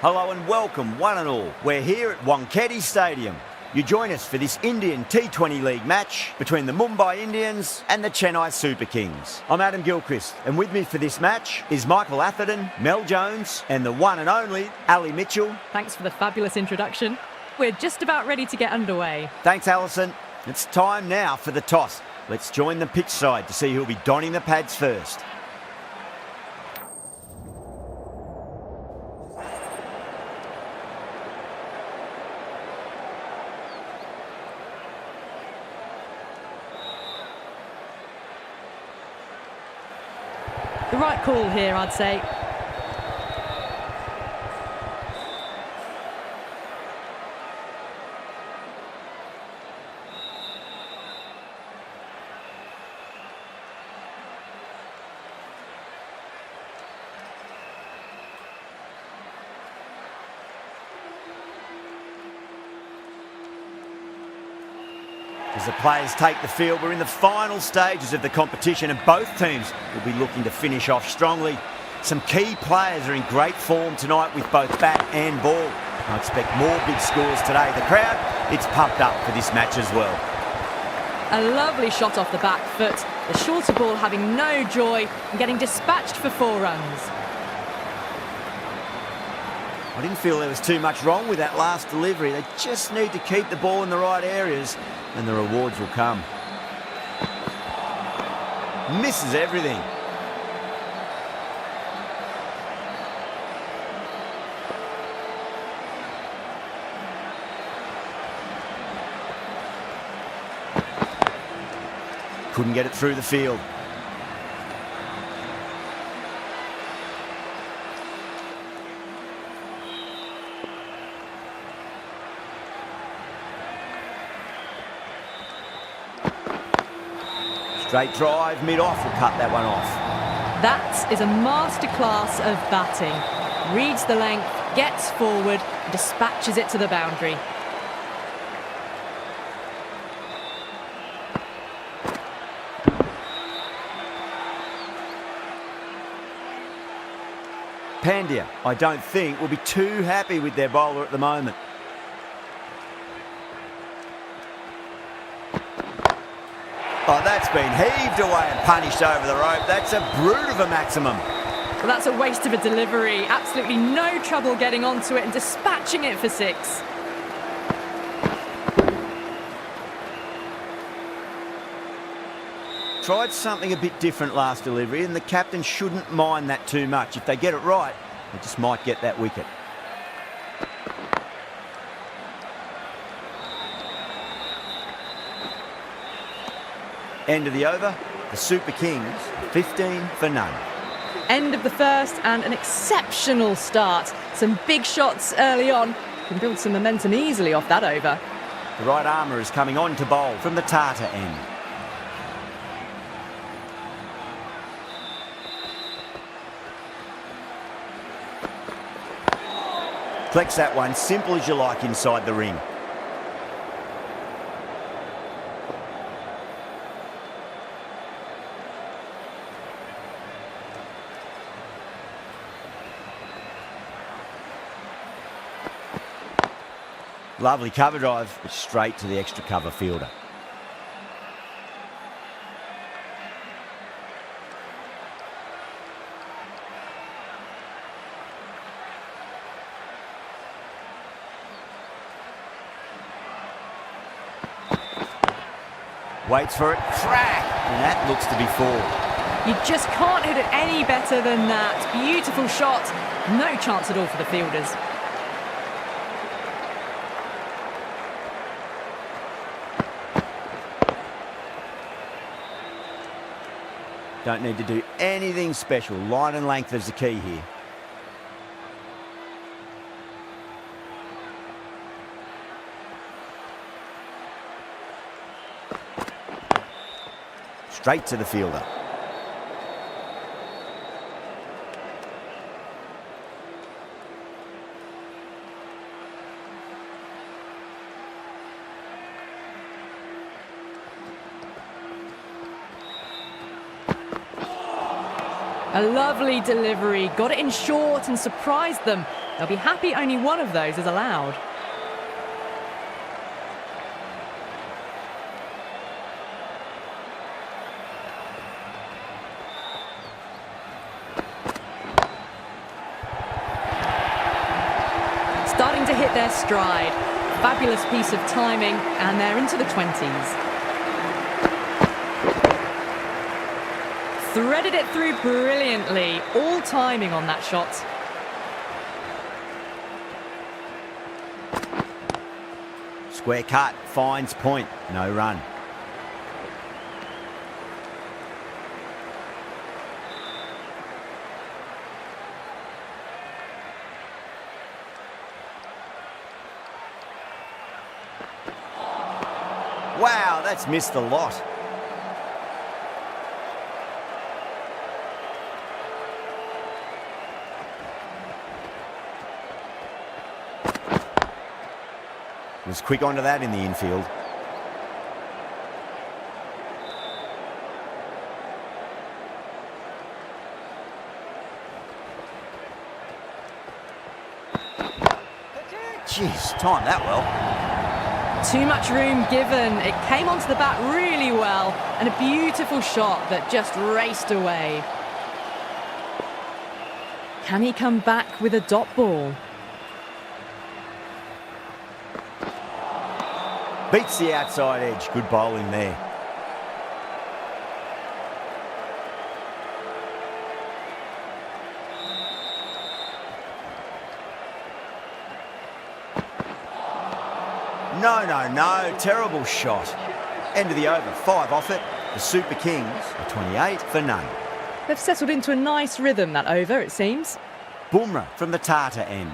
Hello and welcome, one and all. We're here at Wankhede Stadium. You join us for this Indian T20 League match between the Mumbai Indians and the Chennai Super Kings. I'm Adam Gilchrist, and with me for this match is Michael Atherton, Mel Jones, and the one and only Ali Mitchell. Thanks for the fabulous introduction. We're just about ready to get underway. Thanks, Alison. It's time now for the toss. Let's join the pitch side to see who'll be donning the pads first. The right call here, I'd say. As the players take the field, we're in the final stages of the competition and both teams will be looking to finish off strongly. Some key players are in great form tonight with both bat and ball. I expect more big scores today. The crowd, it's pumped up for this match as well. A lovely shot off the back foot. The shorter ball having no joy and getting dispatched for 4 runs. I didn't feel there was too much wrong with that last delivery. They just need to keep the ball in the right areas and the rewards will come. Misses everything. Couldn't get it through the field. Straight drive, mid-off, will cut that one off. That is a masterclass of batting. Reads the length, gets forward, and dispatches it to the boundary. Pandya, I don't think, will be too happy with their bowler at the moment. Oh, that's been heaved away and punished over the rope. That's a brute of a maximum. Well, that's a waste of a delivery. Absolutely no trouble getting onto it and dispatching it for 6. Tried something a bit different last delivery, and the captain shouldn't mind that too much. If they get it right, they just might get that wicket. End of the over, the Super Kings, 15 for none. End of the first and an exceptional start. Some big shots early on. Can build some momentum easily off that over. The right armour is coming on to bowl from the Tata end. Collects that one, simple as you like inside the ring. Lovely cover drive, but straight to the extra cover fielder. Waits for it, crack, and that looks to be 4. You just can't hit it any better than that. Beautiful shot. No chance at all for the fielders. Don't need to do anything special. Line and length is the key here. Straight to the fielder. A lovely delivery, got it in short and surprised them. They'll be happy only one of those is allowed. Starting to hit their stride. Fabulous piece of timing, and they're into the 20s. Threaded it through brilliantly. All timing on that shot. Square cut, finds point, no run. Wow, that's missed a lot. Was quick onto that in the infield. Jeez, timed that well. Too much room given. It came onto the bat really well, and a beautiful shot that just raced away. Can he come back with a dot ball? Beats the outside edge. Good bowling there. No. Terrible shot. End of the over. 5 off it. The Super Kings are 28 for none. They've settled into a nice rhythm, that over, it seems. Bumrah from the Tata end.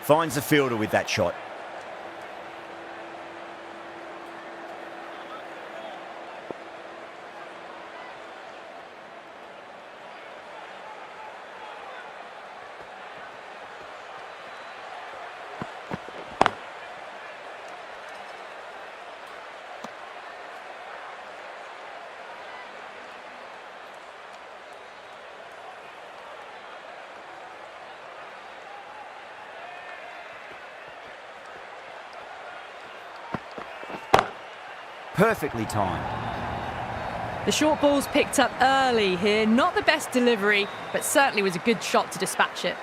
Finds the fielder with that shot. Perfectly timed. The short ball's picked up early here. Not the best delivery, but certainly was a good shot to dispatch it.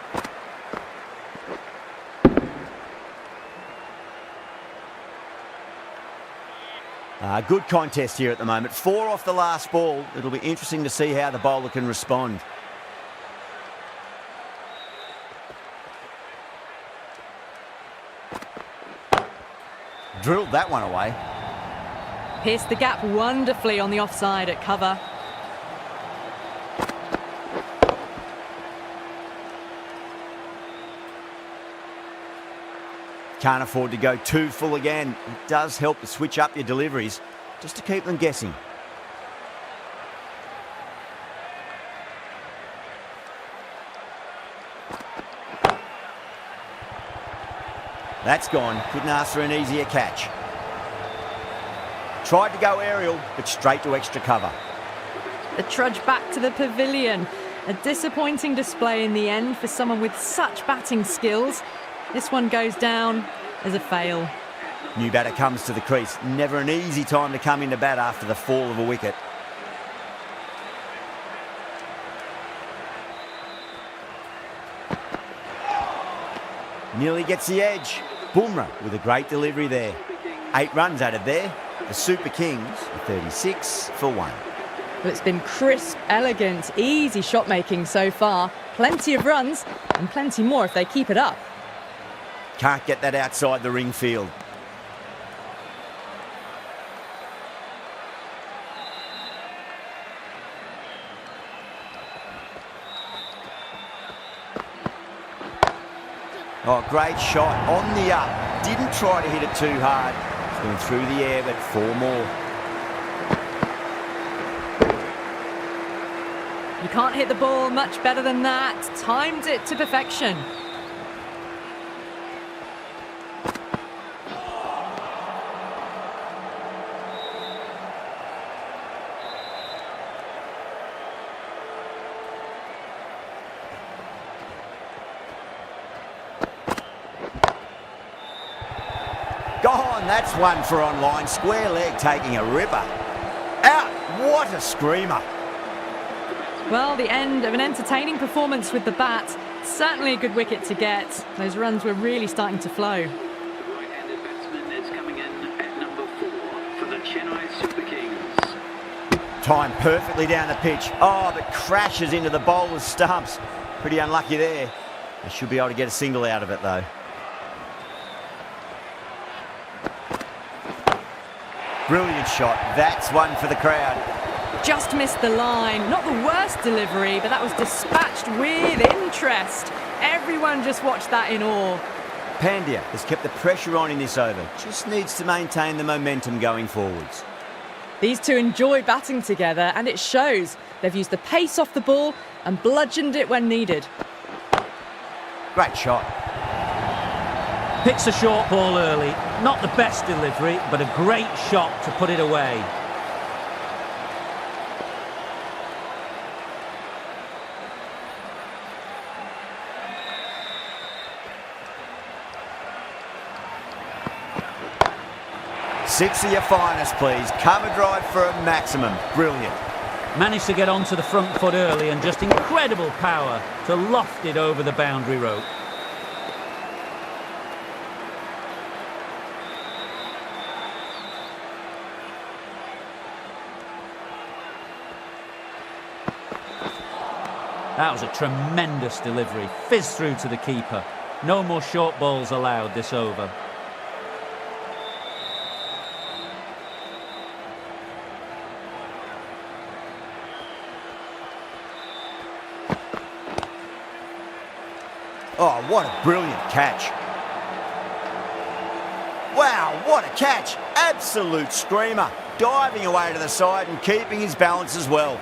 Good contest here at the moment. 4 off the last ball. It'll be interesting to see how the bowler can respond. Drilled that one away. Pierced the gap wonderfully on the offside at cover. Can't afford to go too full again. It does help to switch up your deliveries just to keep them guessing. That's gone. Couldn't ask for an easier catch. Tried to go aerial, but straight to extra cover. The trudge back to the pavilion. A disappointing display in the end for someone with such batting skills. This one goes down as a fail. New batter comes to the crease. Never an easy time to come into bat after the fall of a wicket. Nearly gets the edge. Bumrah with a great delivery there. 8 runs added there. The Super Kings are 36 for 1. But it's been crisp, elegant, easy shot making so far. Plenty of runs and plenty more if they keep it up. Can't get that outside the ring field. Oh, great shot on the up. Didn't try to hit it too hard. It's gone through the air, but 4 more. You can't hit the ball much better than that. Timed it to perfection. Oh, and that's one for online. Square leg taking a ripper. Out. What a screamer. Well, the end of an entertaining performance with the bat. Certainly a good wicket to get. Those runs were really starting to flow. Right-handed batsman is coming in at number 4 for the Chennai Super Kings. Timed perfectly down the pitch. Oh, but crashes into the bowler's stumps. Pretty unlucky there. They should be able to get a single out of it, though. Brilliant shot. That's one for the crowd. Just missed the line. Not the worst delivery, but that was dispatched with interest. Everyone just watched that in awe. Pandya has kept the pressure on in this over. Just needs to maintain the momentum going forwards. These two enjoy batting together, and it shows. They've used the pace off the ball and bludgeoned it when needed. Great shot. Picks a short ball early. Not the best delivery, but a great shot to put it away. Six of your finest, please. Cover drive for a maximum. Brilliant. Managed to get onto the front foot early and just incredible power to loft it over the boundary rope. That was a tremendous delivery. Fizzed through to the keeper. No more short balls allowed this over. Oh, what a brilliant catch. Wow, what a catch. Absolute screamer. Diving away to the side and keeping his balance as well.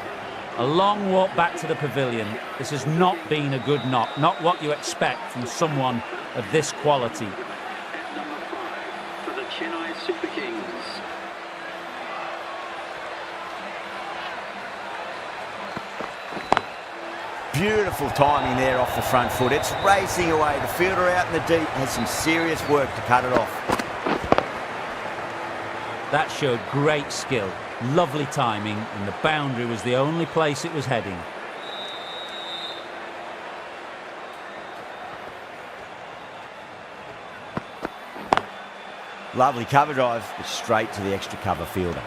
A long walk back to the pavilion. This has not been a good knock. Not what you expect from someone of this quality. At number 5 for the Chennai Super Kings. Beautiful timing there off the front foot. It's racing away. The fielder out in the deep has some serious work to cut it off. That showed great skill, lovely timing, and the boundary was the only place it was heading. Lovely cover drive, but straight to the extra cover fielder.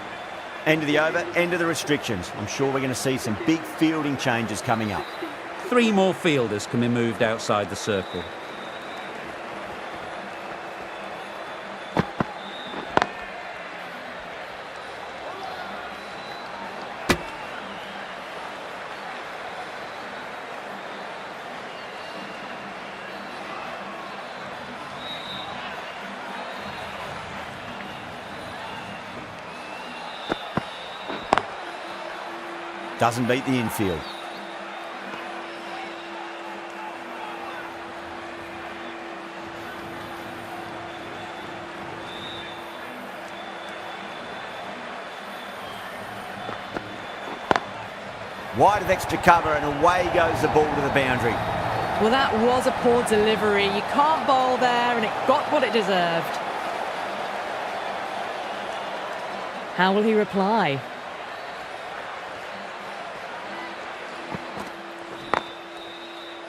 End of the over, end of the restrictions. I'm sure we're going to see some big fielding changes coming up. 3 more fielders can be moved outside the circle. Doesn't beat the infield. Wide of extra cover and away goes the ball to the boundary. Well, that was a poor delivery. You can't bowl there, and it got what it deserved. How will he reply?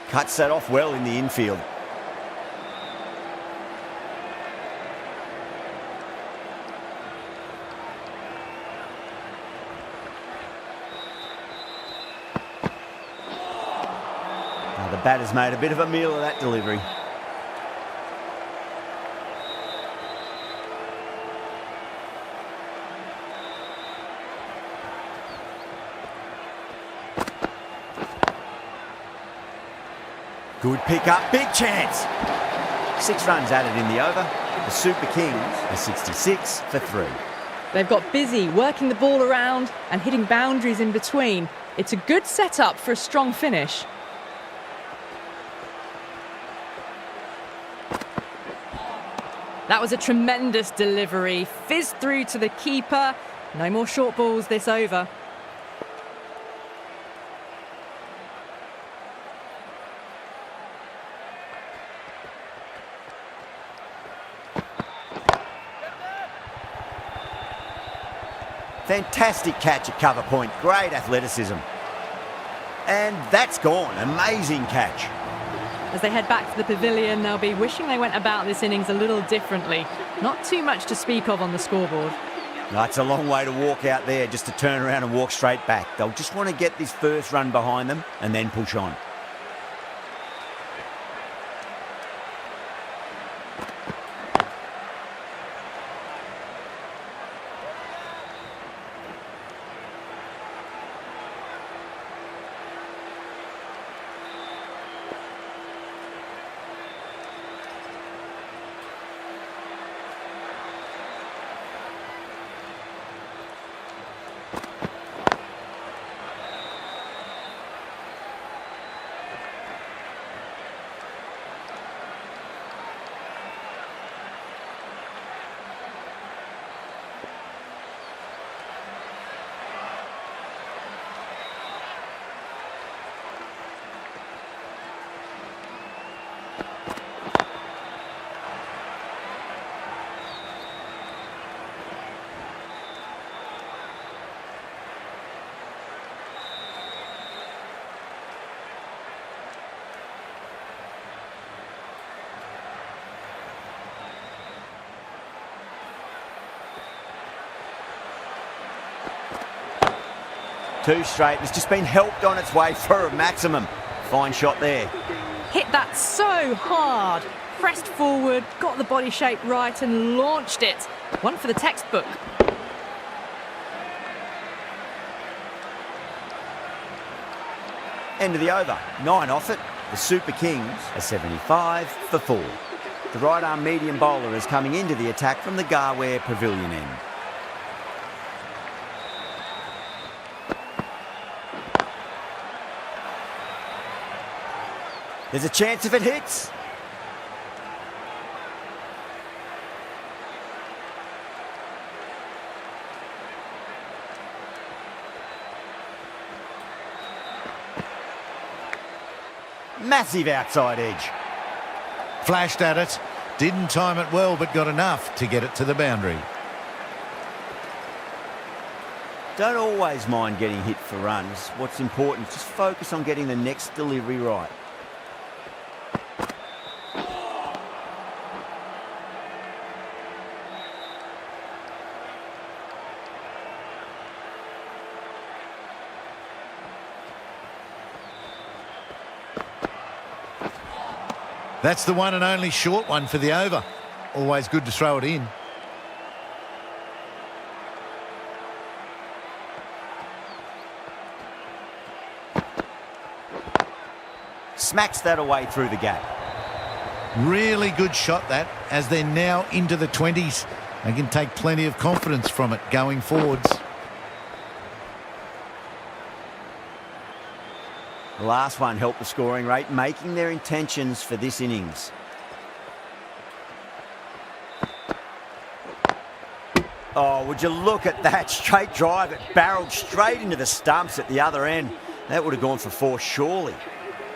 Cuts that off well in the infield. Now the batter's made a bit of a meal of that delivery. Good pick up, big chance. 6 runs added in the over. The Super Kings are 66 for 3. They've got busy working the ball around and hitting boundaries in between. It's a good setup for a strong finish. That was a tremendous delivery. Fizzed through to the keeper. No more short balls this over. Fantastic catch at cover point. Great athleticism. And that's gone. Amazing catch. As they head back to the pavilion, they'll be wishing they went about this innings a little differently. Not too much to speak of on the scoreboard. No, it's a long way to walk out there just to turn around and walk straight back. They'll just want to get this first run behind them and then push on. Two straight. It's just been helped on its way for a maximum. Fine shot there. Hit that so hard. Pressed forward, got the body shape right and launched it. One for the textbook. End of the over. 9 off it. The Super Kings are 75 for 4. The right arm medium bowler is coming into the attack from the Garware Pavilion end. There's a chance if it hits. Massive outside edge. Flashed at it, didn't time it well, but got enough to get it to the boundary. Don't always mind getting hit for runs. What's important is just focus on getting the next delivery right. That's the one and only short one for the over. Always good to throw it in. Smacks that away through the gap. Really good shot that, as they're now into the 20s. They can take plenty of confidence from it going forwards. The last one helped the scoring rate, making their intentions for this innings. Oh, would you look at that straight drive? It barreled straight into the stumps at the other end. That would have gone for 4 surely.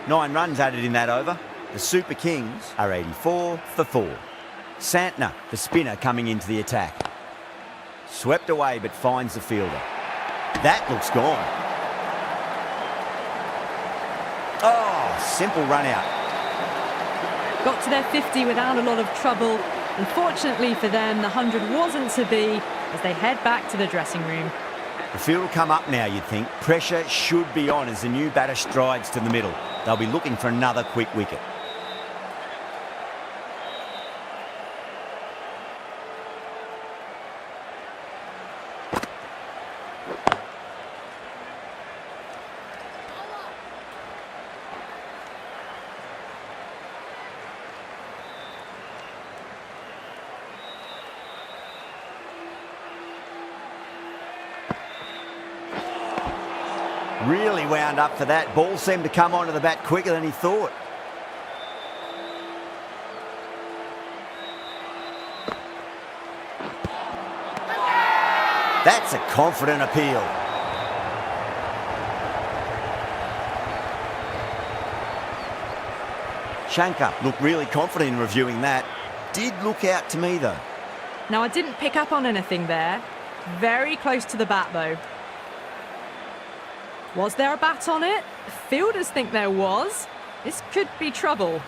9 runs added in that over. The Super Kings are 84 for 4. Santner, the spinner, coming into the attack. Swept away but finds the fielder. That looks gone. Oh, simple run out. Got to their 50 without a lot of trouble. Unfortunately for them, the 100 wasn't to be as they head back to the dressing room. The field will come up now, you'd think. Pressure should be on as the new batter strides to the middle. They'll be looking for another quick wicket. Really wound up for that. Ball seemed to come onto the bat quicker than he thought. That's a confident appeal. Shankar looked really confident in reviewing that. Did look out to me though. Now, I didn't pick up on anything there. Very close to the bat, though. Was there a bat on it? Fielders think there was. This could be trouble.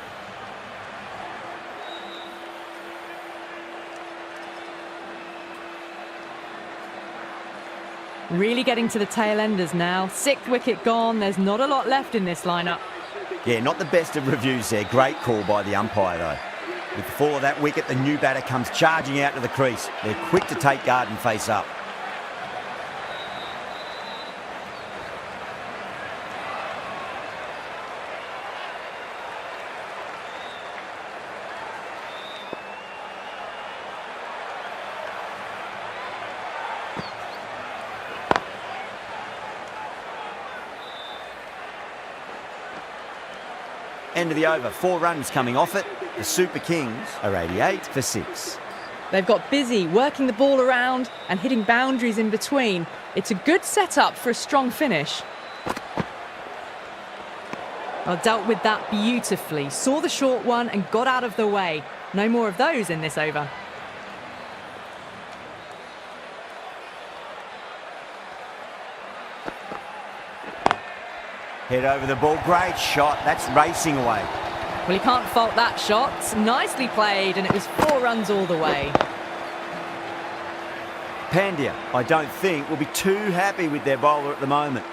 Really getting to the tail enders now. 6th wicket gone. There's not a lot left in this lineup. Yeah, not the best of reviews there. Great call by the umpire, though. With the fall of that wicket, the new batter comes charging out to the crease. They're quick to take guard and face up. End of the over, 4 runs coming off it. The Super Kings are 88 for 6. They've got busy working the ball around and hitting boundaries in between. It's a good setup for a strong finish. Well, dealt with that beautifully. Saw the short one and got out of the way. No more of those in this over. Head over the ball, great shot. That's racing away. Well, you can't fault that shot. Nicely played, and it was 4 runs all the way. Pandya, I don't think, will be too happy with their bowler at the moment.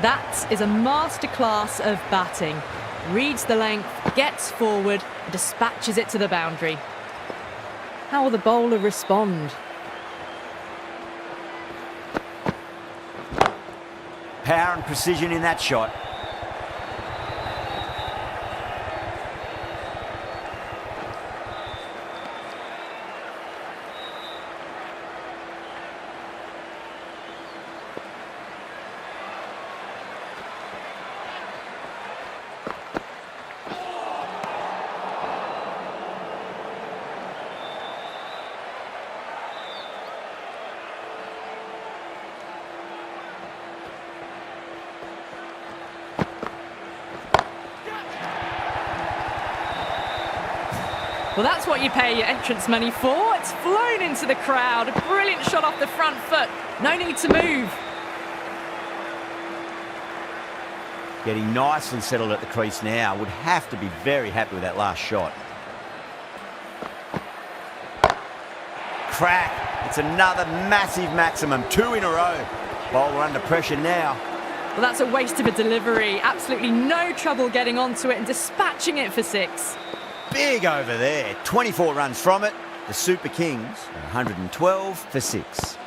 That is a masterclass of batting. Reads the length, gets forward, and dispatches it to the boundary. How will the bowler respond? Power and precision in that shot. Well, that's what you pay your entrance money for. It's flown into the crowd. A brilliant shot off the front foot. No need to move. Getting nicely settled at the crease now. Would have to be very happy with that last shot. Crack. It's another massive maximum. 2 in a row. Bowler under pressure now. Well, that's a waste of a delivery. Absolutely no trouble getting onto it and dispatching it for 6. Big over there. 24 runs from it. The Super Kings are 112 for 6.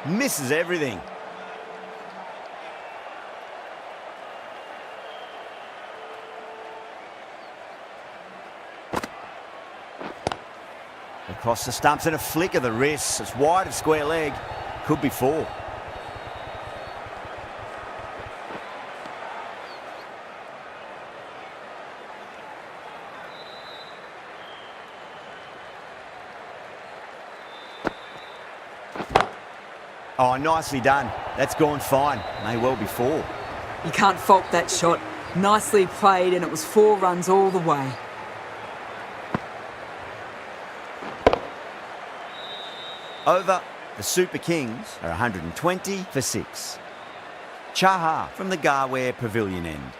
Misses everything. Across the stumps and a flick of the wrist. It's wide of square leg. Could be 4. Oh, nicely done. That's gone fine. May well be 4. You can't fault that shot. Nicely played, and it was 4 runs all the way. Over, the Super Kings are 120 for 6. Chahar from the Garware Pavilion end.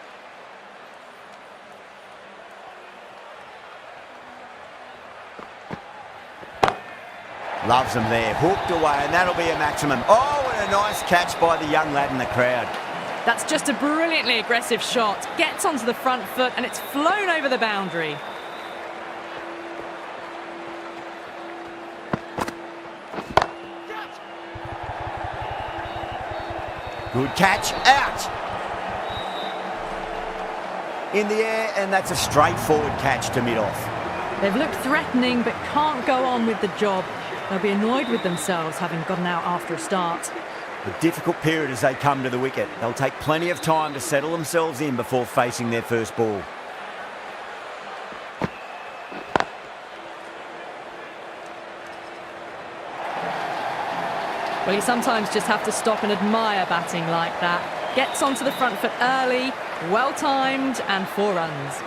Loves them there, hooked away, and that'll be a maximum. Oh, and a nice catch by the young lad in the crowd. That's just a brilliantly aggressive shot. Gets onto the front foot and it's flown over the boundary. Good catch, out! In the air, and that's a straightforward catch to mid-off. They've looked threatening but can't go on with the job. They'll be annoyed with themselves having gotten out after a start. A difficult period as they come to the wicket. They'll take plenty of time to settle themselves in before facing their first ball. Well, you sometimes just have to stop and admire batting like that. Gets onto the front foot early, well timed, and 4 runs.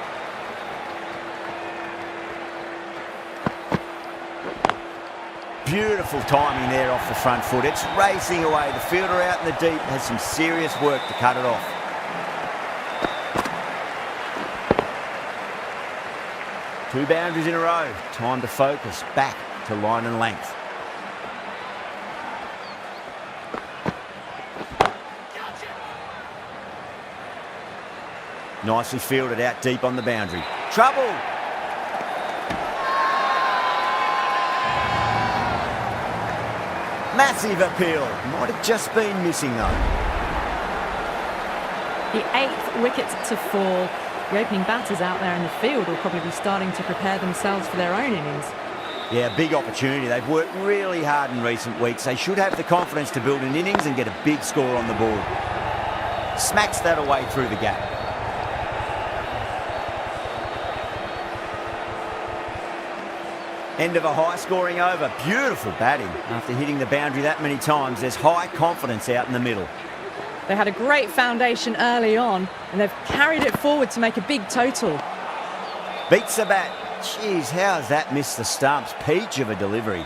Beautiful timing there off the front foot. It's racing away. The fielder out in the deep has some serious work to cut it off. Two boundaries in a row. Time to focus back to line and length. Nicely fielded out deep on the boundary. Trouble! Massive appeal. Might have just been missing though. The 8th wicket to fall. The opening batters out there in the field will probably be starting to prepare themselves for their own innings. Yeah, big opportunity. They've worked really hard in recent weeks. They should have the confidence to build an innings and get a big score on the board. Smacks that away through the gap. End of a high-scoring over. Beautiful batting. After hitting the boundary that many times, there's high confidence out in the middle. They had a great foundation early on, and they've carried it forward to make a big total. Beats the bat. Jeez, how has that missed the stumps? Peach of a delivery.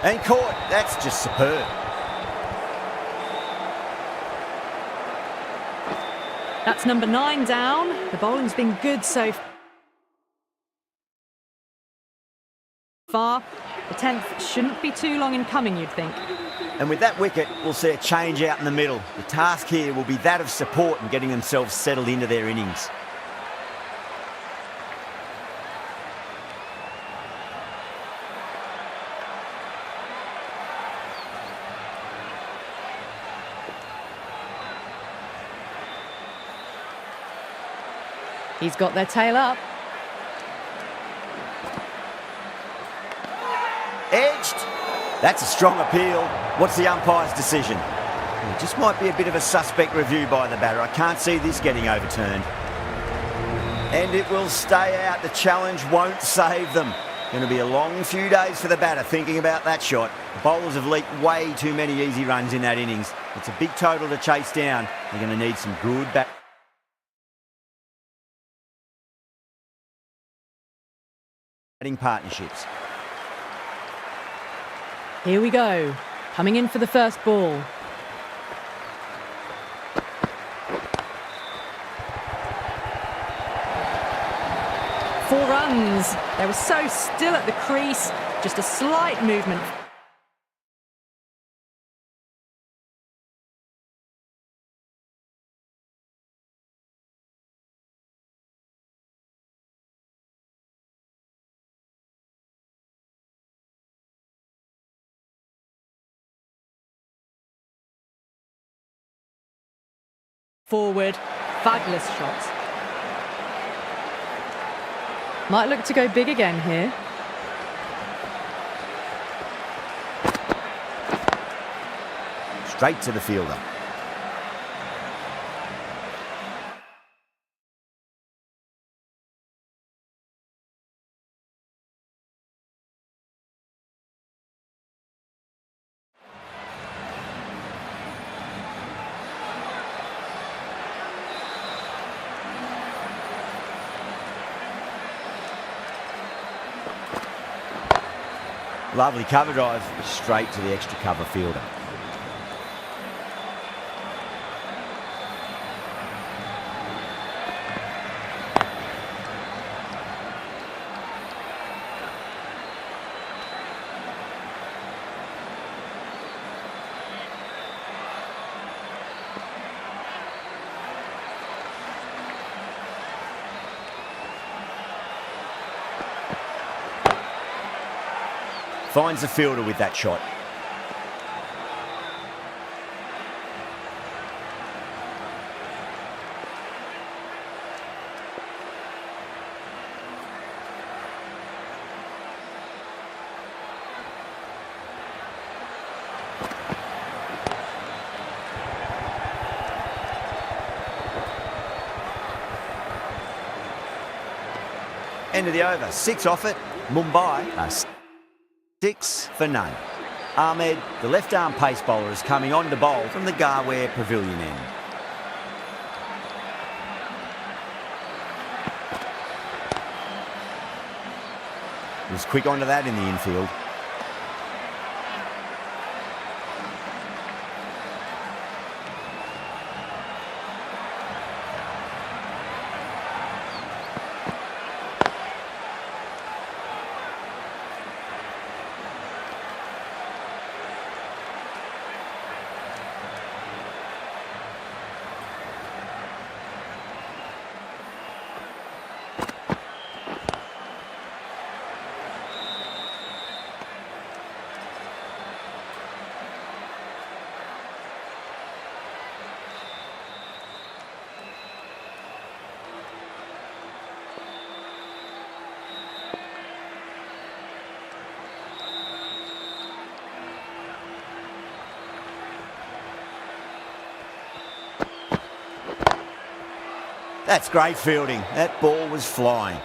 And caught. That's just superb. That's number 9 down. The bowling's been good so far. The 10th shouldn't be too long in coming, you'd think. And with that wicket, we'll see a change out in the middle. The task here will be that of support and getting themselves settled into their innings. He's got their tail up. Edged. That's a strong appeal. What's the umpire's decision? It just might be a bit of a suspect review by the batter. I can't see this getting overturned. And it will stay out. The challenge won't save them. Going to be a long few days for the batter thinking about that shot. The bowlers have leaked way too many easy runs in that innings. It's a big total to chase down. They're going to need some good batting partnerships. Here we go. Coming in for the first ball. Four runs. They were so still at the crease. Just a slight movement. Forward, fabulous shots. Might look to go big again here. Straight to the fielder. Lovely cover drive, straight to the extra cover fielder. Finds the fielder with that shot. End of the over. 6 off it. Mumbai are 6 for none. Ahmed, the left-arm pace bowler, is coming on to bowl from the Garware Pavilion end. He was quick onto that in the infield. That's great fielding. That ball was flying.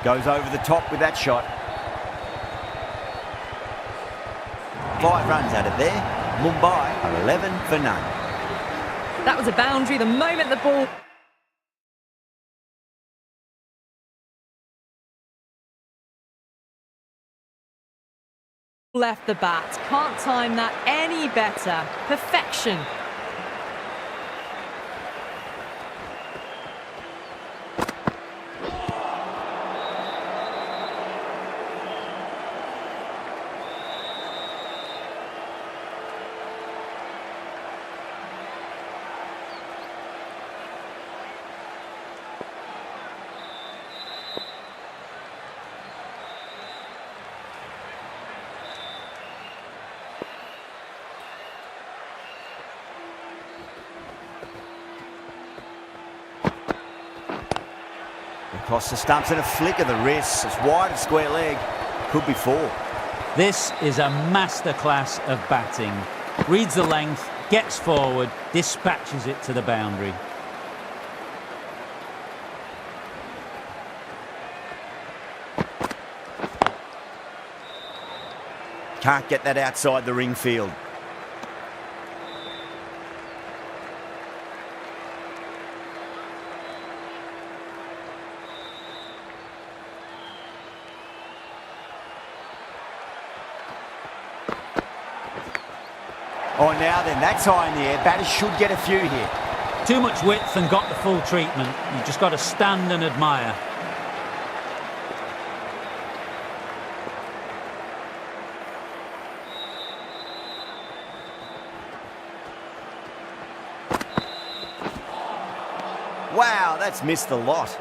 Goes over the top with that shot. 5 runs out of there. Mumbai are 11 for none. That was a boundary the moment the ball left the bat. Can't time that any better. Perfection. Across the stumps and a flick of the wrist. It's wide of square leg. Could be 4. This is a masterclass of batting. Reads the length, gets forward, dispatches it to the boundary. Can't get that outside the ring field. Oh, now then, that's high in the air. Batters should get a few here. Too much width and got the full treatment. You just got to stand and admire. Wow, that's missed the lot.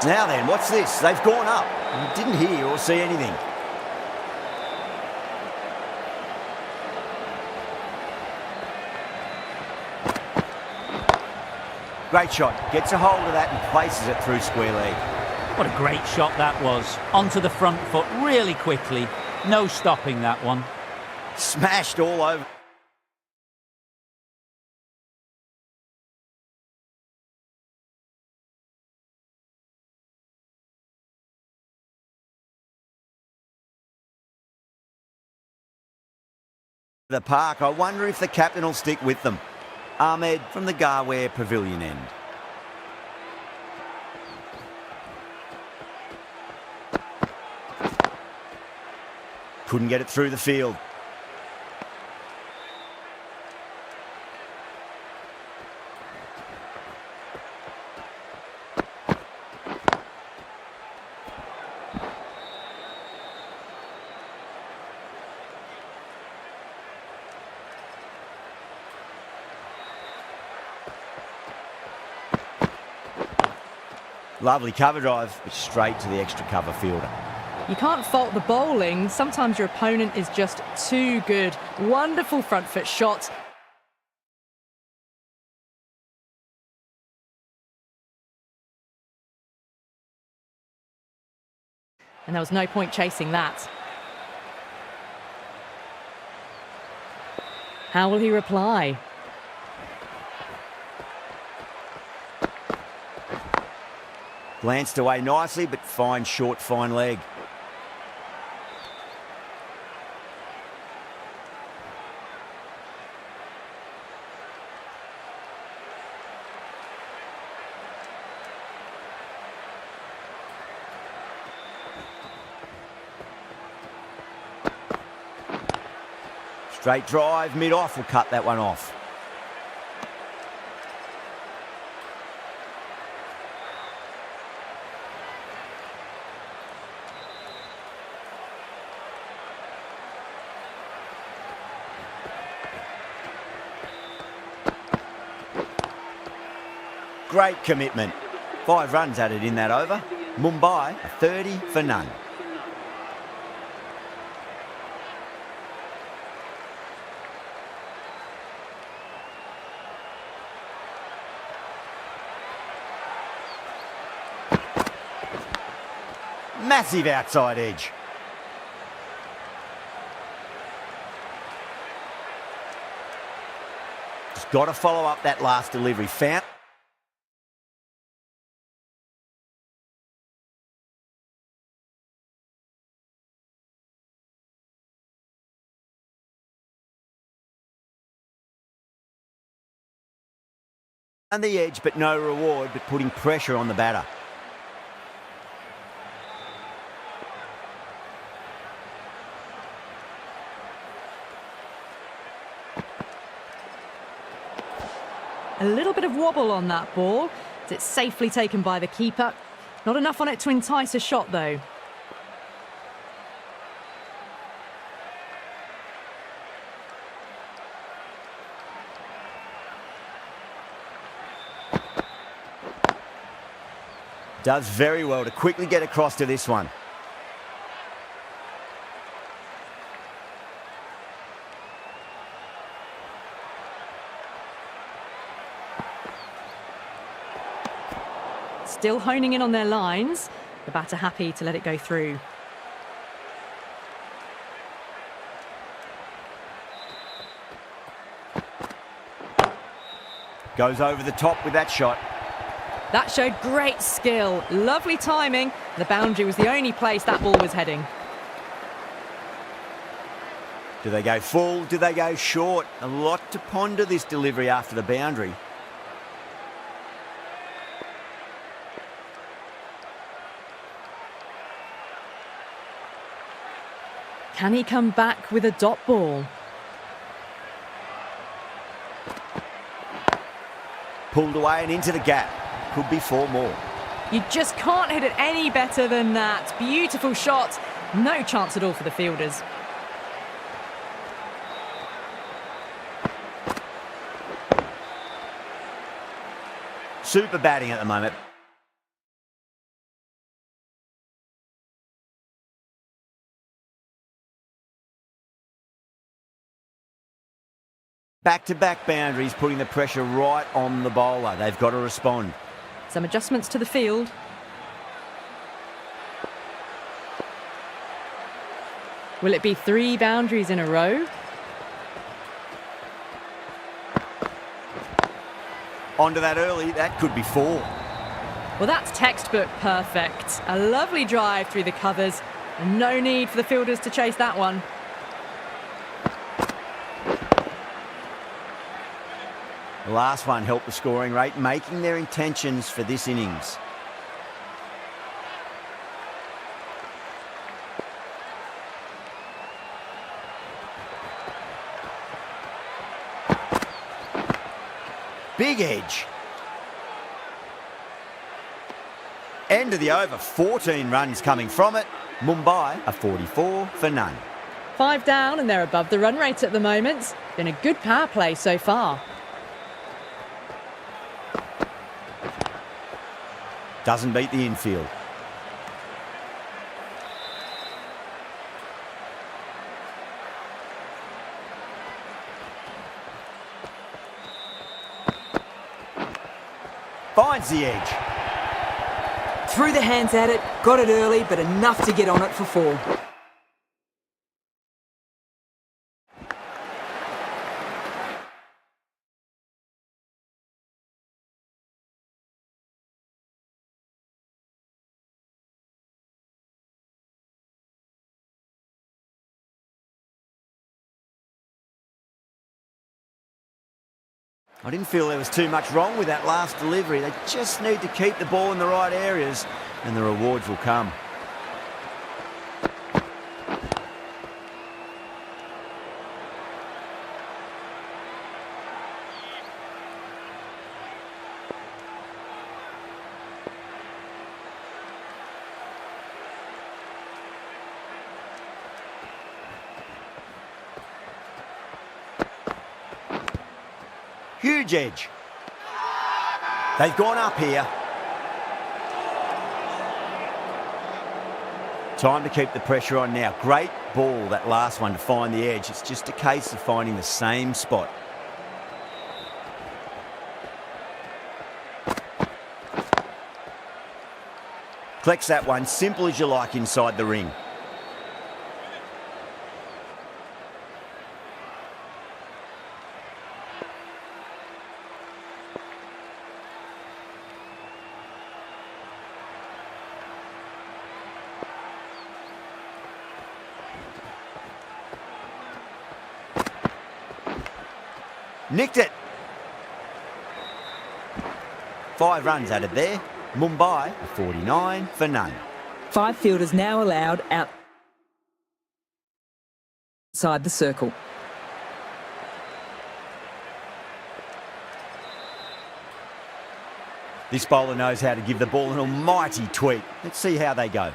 Now then, what's this? They've gone up. You didn't hear or see anything. Great shot. Gets a hold of that and places it through square leg. What a great shot that was. Onto the front foot really quickly. No stopping that one. Smashed all over the park. I wonder if the captain will stick with them. Ahmed from the Garware Pavilion end. Couldn't get it through the field. Lovely cover drive, but straight to the extra cover fielder. You can't fault the bowling. Sometimes your opponent is just too good. Wonderful front foot shot. And there was no point chasing that. How will he reply? Glanced away nicely, but fine short, fine leg. Straight drive, mid-off will cut that one off. Great commitment. 5 runs added in that over. Mumbai, a 30 for none. Massive outside edge. Just got to follow up that last delivery. Found. And the edge, but no reward, but putting pressure on the batter. A little bit of wobble on that ball. It's safely taken by the keeper. Not enough on it to entice a shot, though. Does very well to quickly get across to this one. Still honing in on their lines. The batter happy to let it go through. Goes over the top with that shot. That showed great skill. Lovely timing. The boundary was the only place that ball was heading. Do they go full? Do they go short? A lot to ponder this delivery after the boundary. Can he come back with a dot ball? Pulled away and into the gap. Could be 4 more. You just can't hit it any better than that. Beautiful shot. No chance at all for the fielders. Super batting at the moment. Back-to-back boundaries, putting the pressure right on the bowler. They've got to respond. Some adjustments to the field. Will it be 3 boundaries in a row? Onto that early, that could be 4. Well, that's textbook perfect. A lovely drive through the covers, and no need for the fielders to chase that one. The last one helped the scoring rate, making their intentions for this innings. Big edge. End of the over, 14 runs coming from it. Mumbai are 44 for none. 5 down and they're above the run rate at the moment. Been a good power play so far. Doesn't beat the infield. Finds the edge. Threw the hands at it, got it early, but enough to get on it for 4. I didn't feel there was too much wrong with that last delivery. They just need to keep the ball in the right areas and the rewards will come. Huge edge. They've gone up here. Time to keep the pressure on now. Great ball, that last one, to find the edge. It's just a case of finding the same spot. Collects that one, simple as you like, inside the ring. Nicked it. 5 runs added there. Mumbai, 49 for none. 5 fielders now allowed outside the circle. This bowler knows how to give the ball an almighty tweak. Let's see how they go.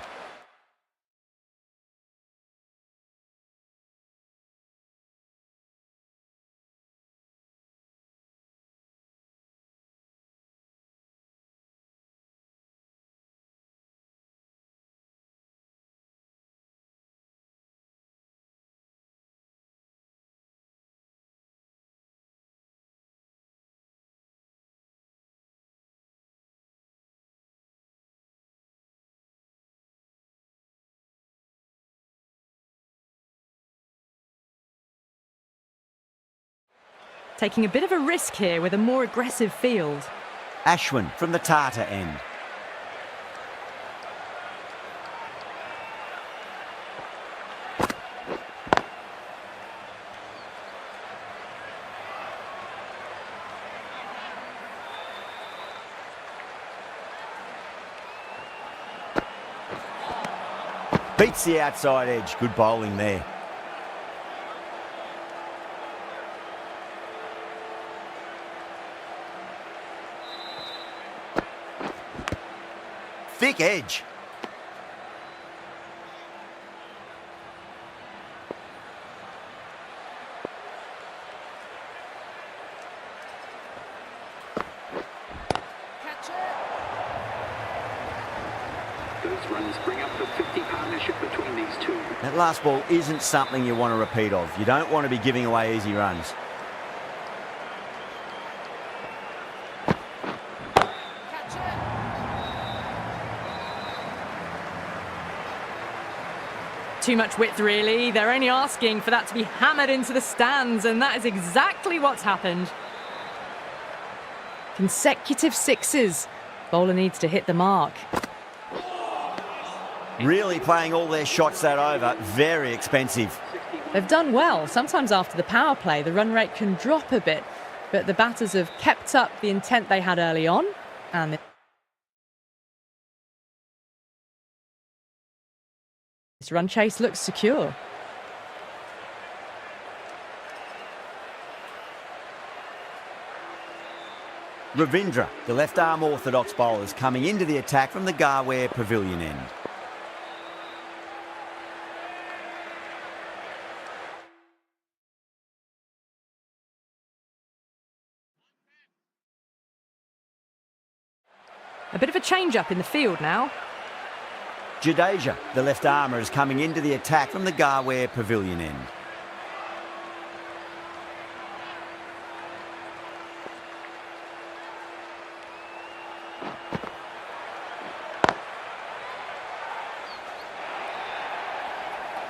Taking a bit of a risk here with a more aggressive field. Ashwin from the Tata end. Beats the outside edge. Good bowling there. Thick edge. Those runs bring up the 50 partnership between these two. That last ball isn't something you want to repeat of. You don't want to be giving away easy runs. too much width, really. They're only asking for that to be hammered into the stands, and that is exactly what's happened. Consecutive sixes. Bowler needs to hit the mark. Really playing all their shots that over. Very expensive. They've done well. Sometimes after the power play, the run rate can drop a bit, but the batters have kept up the intent they had early on, and this run chase looks secure. Ravindra, the left-arm orthodox bowler, is coming into the attack from the Garware Pavilion end. A bit of a change-up in the field now. Jadeja, the left armour, is coming into the attack from the Garware Pavilion end.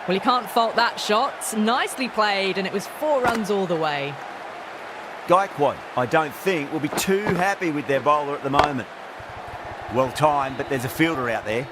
Well, you can't fault that shot. Nicely played, and it was 4 runs all the way. Gaikwad, I don't think, will be too happy with their bowler at the moment. Well timed, but there's a fielder out there.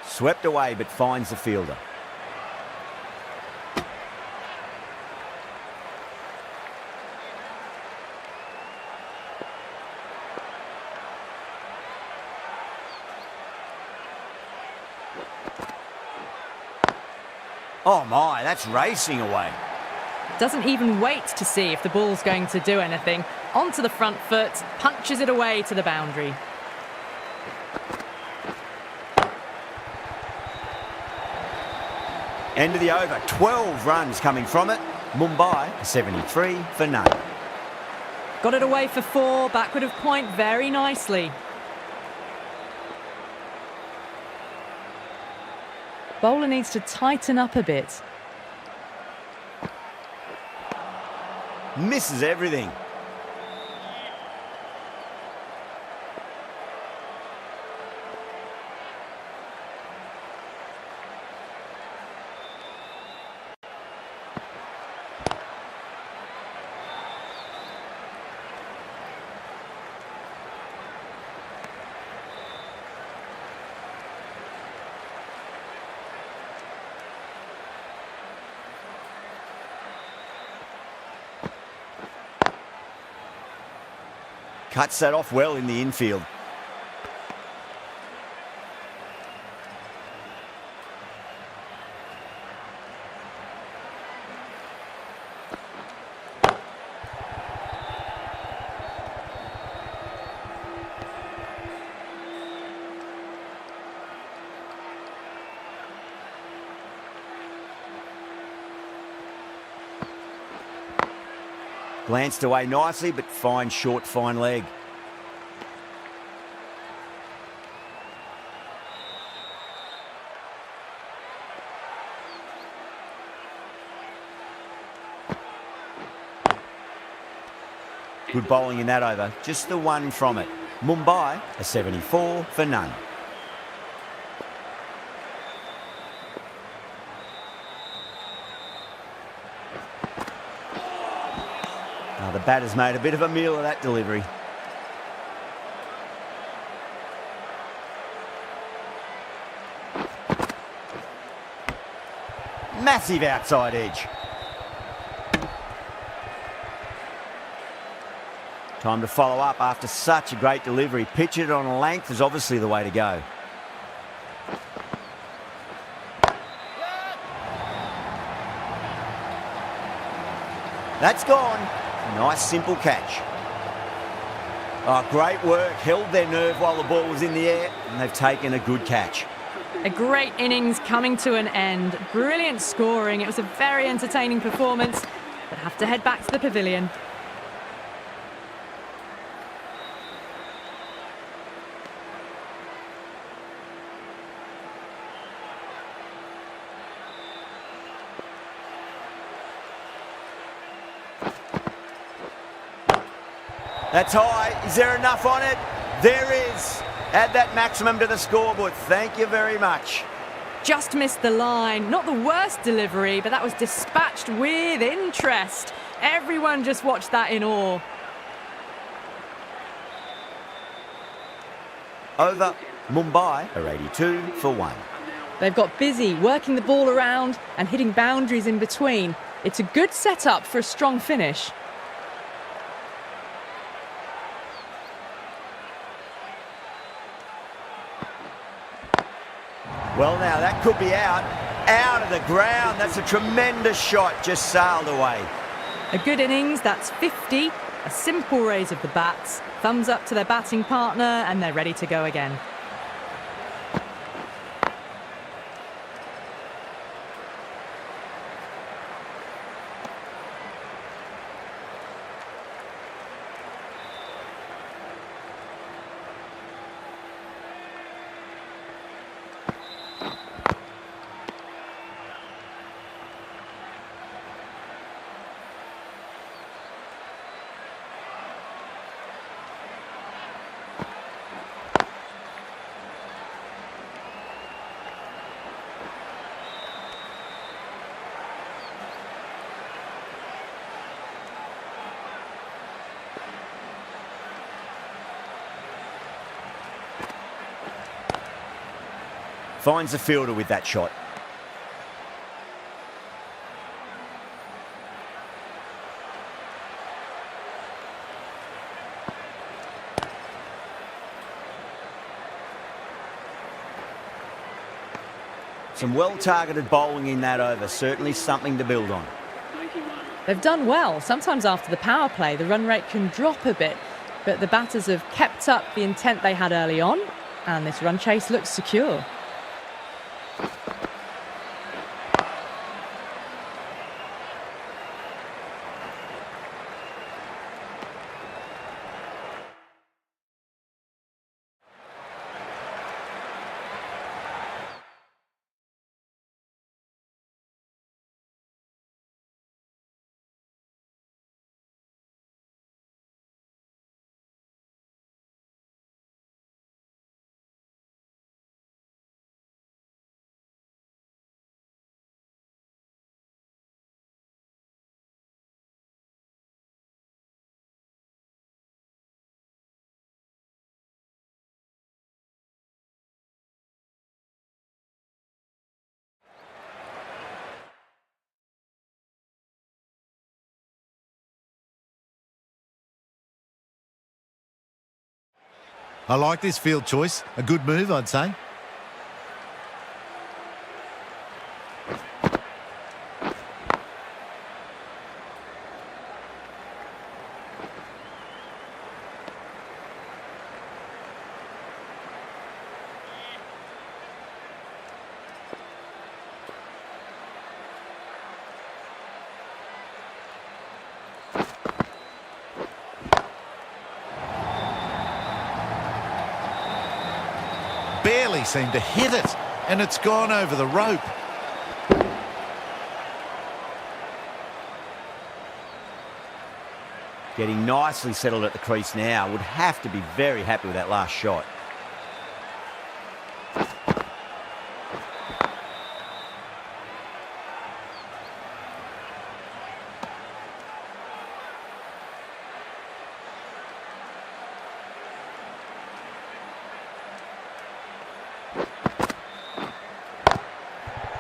Swept away, but finds the fielder. Oh my, that's racing away. Doesn't even wait to see if the ball's going to do anything. Onto the front foot, punches it away to the boundary. End of the over, 12 runs coming from it. Mumbai, 73 for none. Got it away for 4, backward of point very nicely. Bowler needs to tighten up a bit. Misses everything. Cuts that off well in the infield. Glanced away nicely, but fine short, fine leg. Good bowling in that over, just the one from it. Mumbai, a 74 for none. The batter's made a bit of a meal of that delivery. Massive outside edge. Time to follow up after such a great delivery. Pitch it on a length is obviously the way to go. That's gone. Nice simple catch. Oh, great work. Held their nerve while the ball was in the air, and they've taken a good catch. A great innings coming to an end. Brilliant scoring. It was a very entertaining performance, but have to head back to the pavilion. That's high. Is there enough on it? There is. Add that maximum to the scoreboard. Thank you very much. Just missed the line. Not the worst delivery, but that was dispatched with interest. Everyone just watched that in awe. Over. Mumbai are 82 for 1. They've got busy working the ball around and hitting boundaries in between. It's a good setup for a strong finish. Well, now that could be out of the ground. That's a tremendous shot, just sailed away. A good innings, that's 50. A simple raise of the bats. Thumbs up to their batting partner and they're ready to go again. Finds the fielder with that shot. Some well-targeted bowling in that over. Certainly something to build on. They've done well. Sometimes after the power play, the run rate can drop a bit, but the batters have kept up the intent they had early on, and this run chase looks secure. I like this field choice. A good move, I'd say. Barely seemed to hit it, and it's gone over the rope. Getting nicely settled at the crease now. Would have to be very happy with that last shot.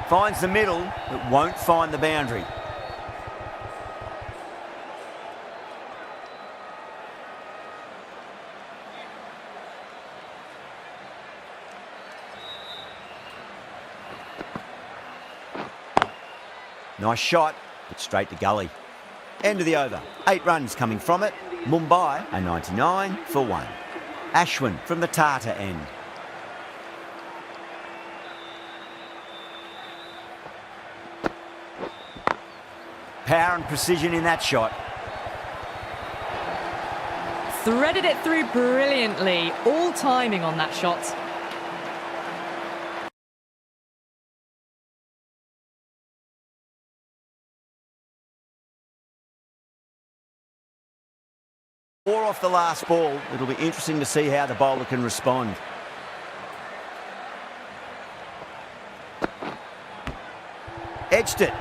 Finds the middle, but won't find the boundary. Nice shot, but straight to gully. End of the over. 8 runs coming from it. Mumbai are 99 for 1. Ashwin from the Tata end. power and precision in that shot. Threaded it through brilliantly. All timing on that shot. Four off the last ball. It'll be interesting to see how the bowler can respond. Edged it.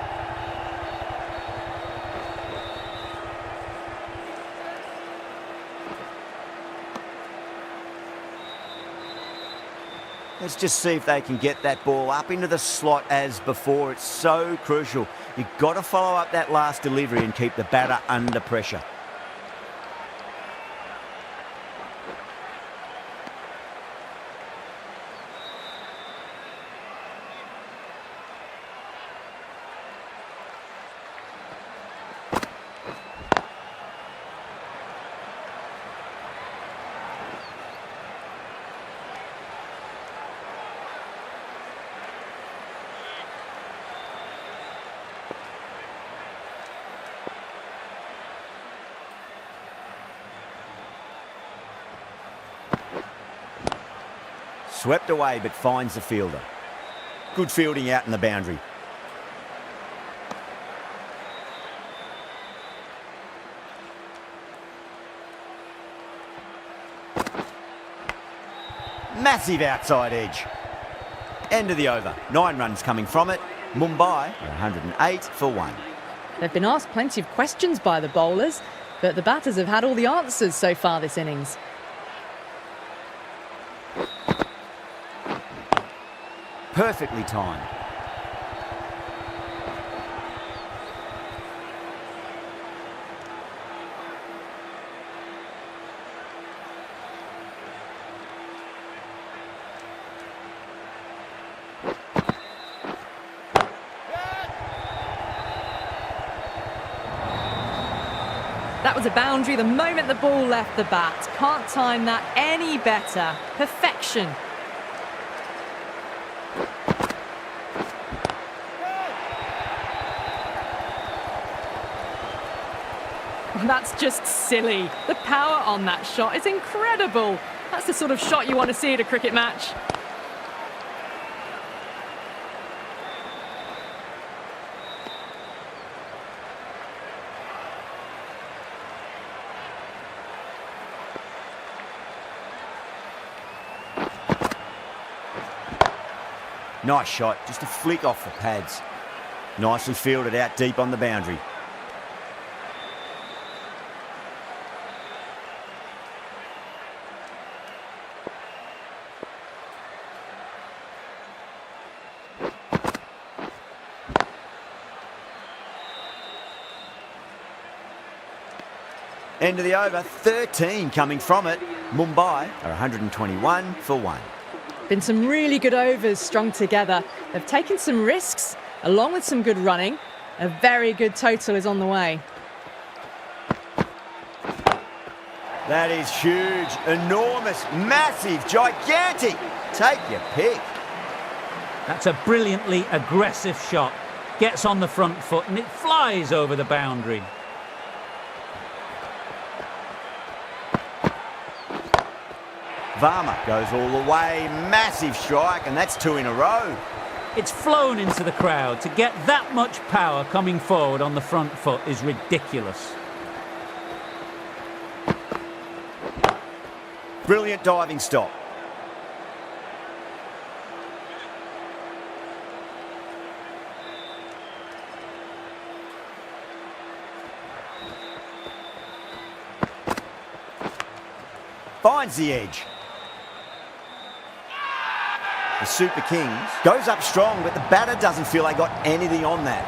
Let's just see if they can get that ball up into the slot as before. It's so crucial. You've got to follow up that last delivery and keep the batter under pressure. Swept away but finds the fielder. Good fielding out in the boundary. Massive outside edge. End of the over. 9 runs coming from it. Mumbai are 108 for 1. They've been asked plenty of questions by the bowlers, but the batters have had all the answers so far this innings. Perfectly timed. That was a boundary the moment the ball left the bat. Can't time that any better. Perfection. That's just silly. The power on that shot is incredible. That's the sort of shot you want to see at a cricket match. Nice shot, just a flick off the pads. Nicely fielded out deep on the boundary. End of the over, 13 coming from it. Mumbai are 121 for 1. Been some really good overs strung together. They've taken some risks, along with some good running. A very good total is on the way. That is huge, enormous, massive, gigantic. Take your pick. That's a brilliantly aggressive shot. Gets on the front foot and it flies over the boundary. Varma goes all the way, massive strike, and that's 2 in a row. It's flown into the crowd. To get that much power coming forward on the front foot is ridiculous. Brilliant diving stop. Finds the edge. The Super Kings goes up strong, but the batter doesn't feel they got anything on that.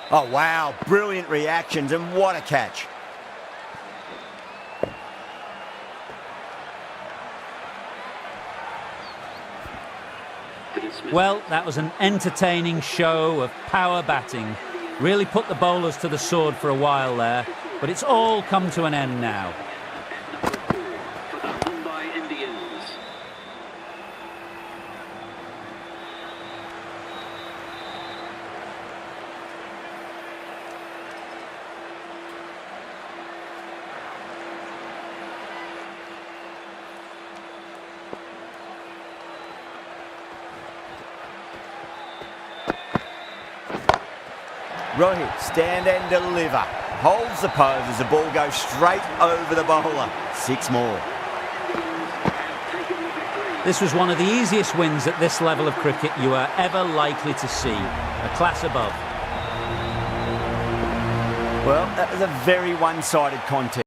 Oh, wow. Brilliant reactions, and what a catch. Well, that was an entertaining show of power batting. Really put the bowlers to the sword for a while there, but it's all come to an end now. Rohit, stand and deliver. Holds the pose as the ball goes straight over the bowler. 6 more. This was one of the easiest wins at this level of cricket you are ever likely to see. A class above. Well, that was a very one-sided contest.